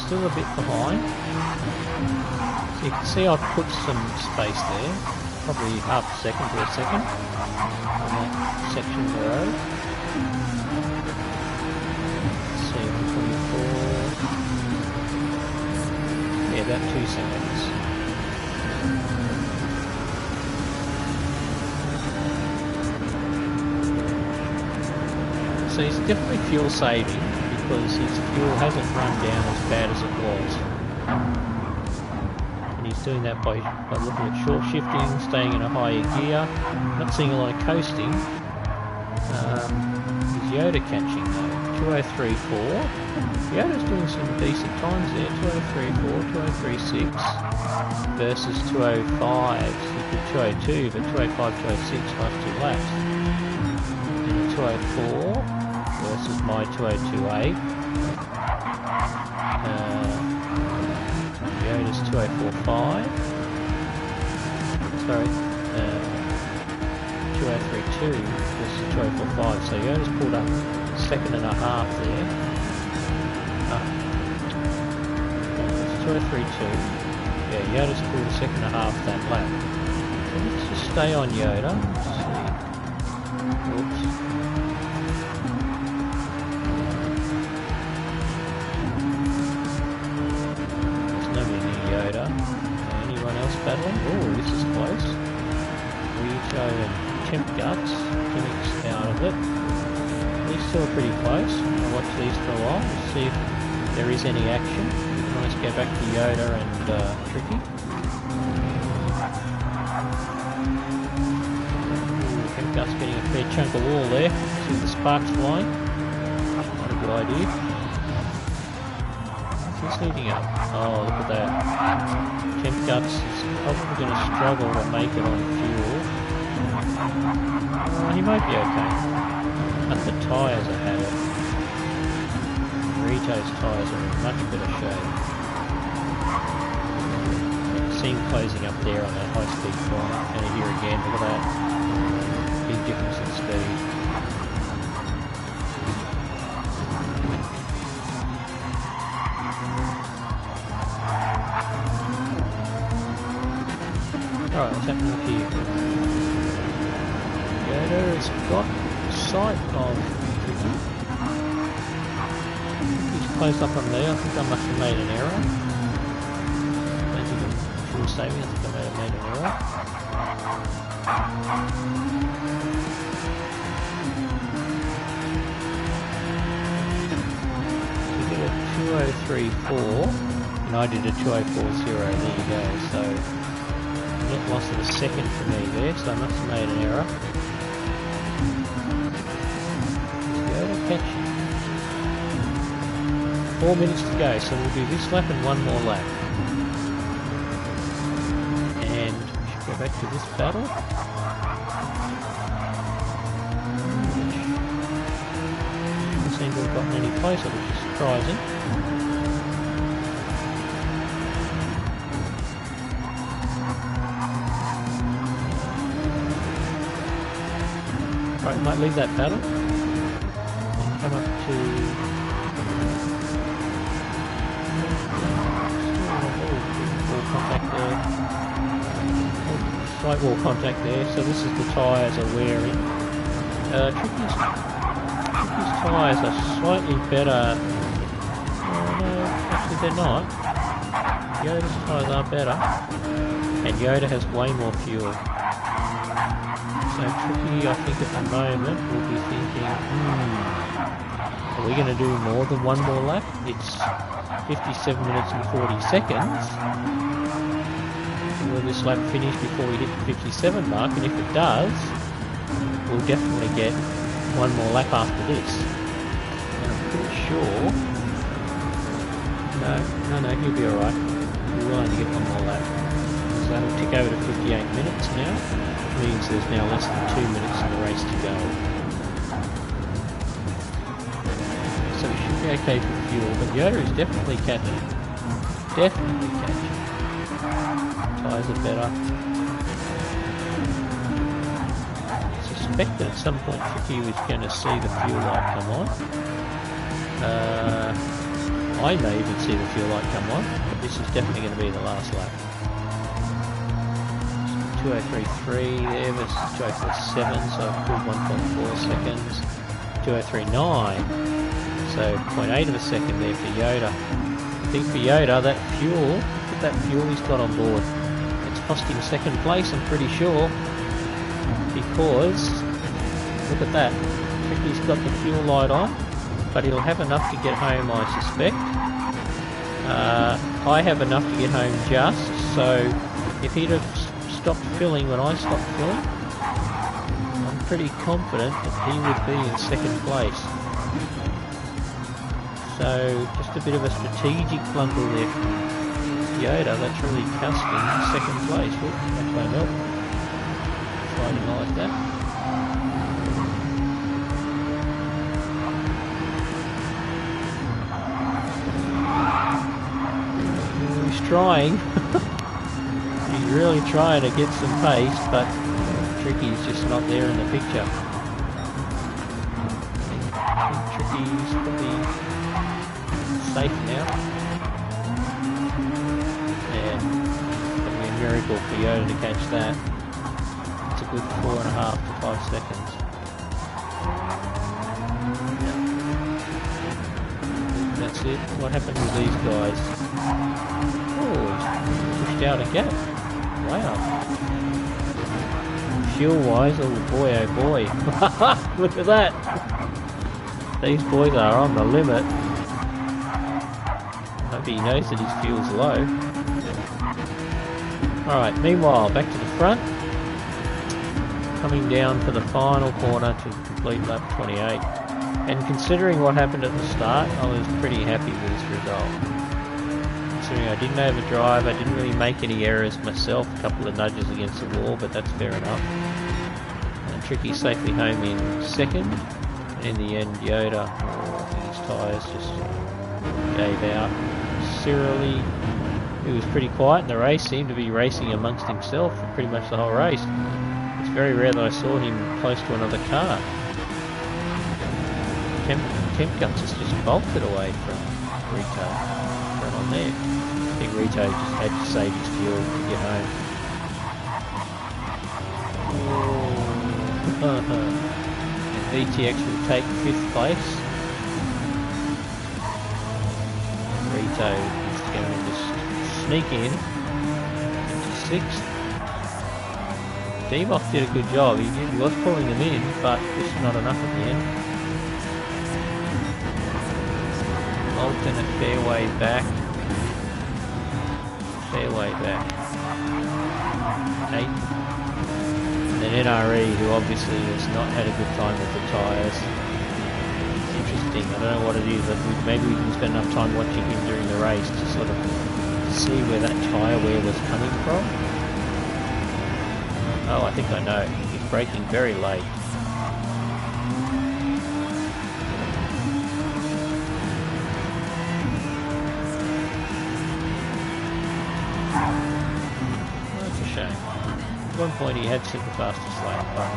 S1: Still a bit behind. So you can see I've put some space there, probably half a second to a second on that section of the road. Let's see, 124. Yeah, about 2 seconds. So he's definitely fuel saving, because his fuel hasn't run down as bad as it was. And he's doing that by looking at short shifting, staying in a higher gear, not seeing a lot of coasting. His Yoda catching though, 2034. Yoda's doing some decent times there, 2034, 2036 versus 205. So he did 202, but 205, 206 last 2 laps. And 204. Versus my 2028. Yoda's 2045. Sorry. 2032 versus 2045. So Yoda's pulled up a second and a half there. It's 2032. Yeah, Yoda's pulled a second and a half that lap. So let's just stay on Yoda. Let's see. Oops. Anyone else battling? Oh, this is close. Rito and Temp Guts. Dmock's out of it. These two are pretty close. I'll watch these for a while. We'll see if there is any action. We can always go back to Yoda and Tricky. Ooh, Temp Guts getting a fair chunk of wall there. See the sparks flying. Not a good idea. Who's leading up? Oh, look at that. Temp Guts is probably going to struggle to make it on fuel. Oh, he might be okay. But the tyres are had it. Rito's tyres are in much better shape. see him closing up there on that high speed corner, and here again, look at that big difference in speed. Alright, what's happening up here? Yoda has got sight of Tricky. He's close up on there. I think I must have made an error. I don't think I'm full saving. I think I may have made an error. So we did a 2034, and I did a 2040. There you go. So net loss of a second for me there, so I must have made an error. Catch. 4 minutes to go, so we'll do this lap and one more lap. And we should go back to this battle. Doesn't seem to have gotten any closer, which is surprising. Right, might leave that battle. Come up to wall contact there. Slight wall contact there, so this is the tyres are wearing. Tricky's tyres are slightly better. Oh no, actually they're not. Yoda's tyres are better, and Yoda has way more fuel. So Tricky, I think at the moment, will be thinking, are we going to do more than one more lap? It's 57 minutes and 40 seconds. Will this lap finish before we hit the 57 mark? And if it does, we'll definitely get one more lap after this. And I'm pretty sure... No, he'll be alright. We will only get one more lap. So that'll tick over to 58 minutes now. Means there's now less than 2 minutes in the race to go. So we should be okay for fuel, but Yoda is definitely catching. Definitely catching. Tyres are better. I suspect that at some point Tricky was going to see the fuel light come on. I may even see the fuel light come on, but this is definitely going to be the last lap. 2033 there versus 2047, so I've pulled 1.4 seconds. 2039, so 0.8 of a second there for Yoda. I think for Yoda, that fuel, look at that fuel he's got on board. It's cost him second place, I'm pretty sure, because look at that. Tricky's got the fuel light on, but he'll have enough to get home, I suspect. I have enough to get home just, so if he'd have stopped filling when I stopped filling, I'm pretty confident that he would be in second place. So just a bit of a strategic blunder there from Yoda. That's really cost him second place. Whoop, that won't help. Sliding like that. He's trying. He's really trying to get some pace, but Tricky's just not there in the picture. I think Tricky's probably safe now. And it'll be a miracle for Yoda to catch that. It's a good 4.5 to 5 seconds. That's it. What happened with these guys? Oh, he's pushed out a gap. Wow. Fuel-wise, oh boy, look at that. These boys are on the limit. Hope he knows that his fuel's low. Alright, meanwhile, back to the front. Coming down for the final corner to complete lap 28. And considering what happened at the start, I was pretty happy with this result. Considering I didn't overdrive, I didn't really make any errors myself, a couple of nudges against the wall, but that's fair enough. And Tricky safely home in second. And in the end, Yoda, his tyres just gave out. Serially He was pretty quiet in the race, seemed to be racing amongst himself for pretty much the whole race. It's very rare that I saw him close to another car. Temp Guts has just bolted away from Rito. Right on there. I think Rito just had to save his fuel to get home. And VTX will take 5th place. Rito is going to sneak in into 6th. Dmock did a good job. He was pulling them in, but just not enough at the end. Alternate fairway back. 8th. And then NRE, who obviously has not had a good time with the tyres. It's interesting. I don't know what it is, but maybe we can spend enough time watching him during the race to sort of see where that tyre wear was coming from. Oh, I think I know. He's braking very late. That's a shame. At one point he had set the fastest lap, but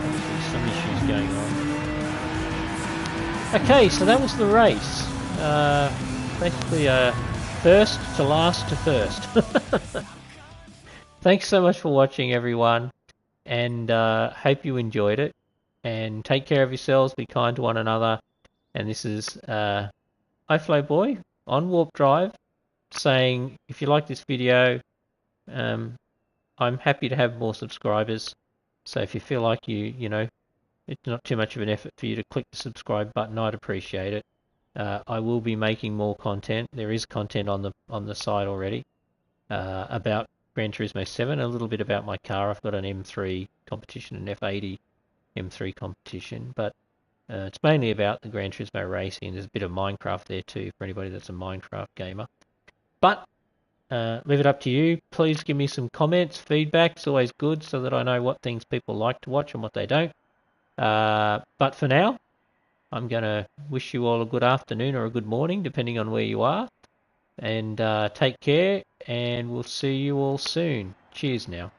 S1: obviously some issues going on. Okay, so that was the race. Basically first to last to first. Thanks so much for watching, everyone, and hope you enjoyed it. And take care of yourselves, be kind to one another. And this is iflowboy on Warp Drive saying, if you like this video, I'm happy to have more subscribers. So if you feel like you know, it's not too much of an effort for you to click the subscribe button, I'd appreciate it. I will be making more content. There is content on the site already about Gran Turismo 7, a little bit about my car. I've got an M3 competition, an F80 M3 competition, but it's mainly about the Gran Turismo racing. There's a bit of Minecraft there too for anybody that's a Minecraft gamer. But leave it up to you. Please give me some comments, feedback. It's always good so that I know what things people like to watch and what they don't. But for now, I'm going to wish you all a good afternoon or a good morning, depending on where you are. And take care, and we'll see you all soon. Cheers now.